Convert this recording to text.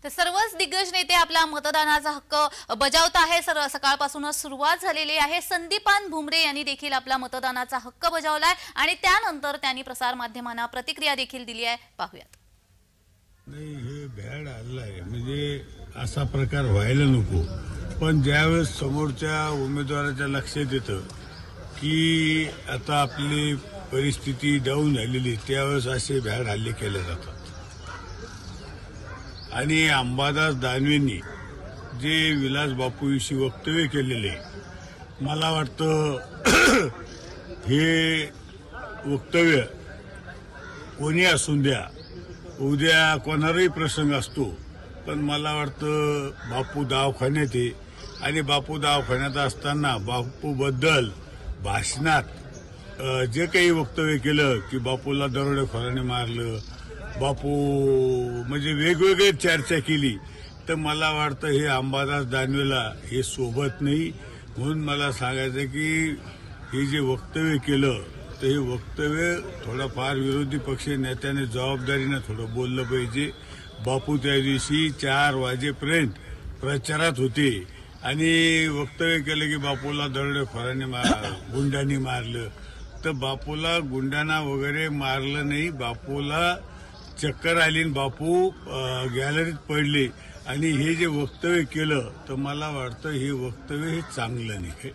तर सर्वच दिग्गज नेते आपला मतदानाचा हक्क बजावत आहे। सकाळपासूनच सुरुवात झालेली आहे। संदीपान भुमरे यांनी देखील आपला मतदानाचा हक्क बजावलाय आणि त्यानंतर त्यांनी प्रसार माध्यमांना प्रतिक्रिया देखील दिली आहे। पाहूयात। नाही, हे भ्याड हल्लाय म्हणजे असा प्रकार व्हायला नको। पण ज्यावेळेस समोरच्या उमेदवाराच्या लक्षात येतं की आता आपली परिस्थिती डाऊन झालेली, त्यावेळेस असे भ्याड हल्ले केले जातात। आणि अंबादास दानवेंनी जे विलास बापूविषयी वक्तव्य केलेले, मला वाटतं हे वक्तव्य कोणी असून द्या, उद्या कोणालाही प्रसंग असतो, पण मला वाटतं बापू दवाखान्यात आहे आणि बापू दवाखान्यात असताना बापूबद्दल भाषणात जे काही वक्तव्य केलं की बापूला दरोडेखोरांनी मारलं, बापू म्हणजे वेगवेगळी चर्चा केली, तर मला वाटतं हे अंबादास दानवेला हे सोबत नाही। म्हणून मला सांगायचं की हे जे वक्तव्य केलं, तर हे वक्तव्य थोडंफार विरोधी पक्ष नेत्याने जबाबदारीनं थोडं बोललं पाहिजे। बापू त्या दिवशी 4 वाजेपर्यंत प्रचारात होते आणि वक्तव्य केलं की बापूला दरोडेखोरांनी गुंडांनी मारलं, तर बापूला गुंडांना वगैरे मारलं नाही। बापूला चक्कर आली, बापू गॅलरीत पडले आणि हे जे वक्तव्य केलं, तर मला वाटतं हे वक्तव्य हे चांगलं नाही।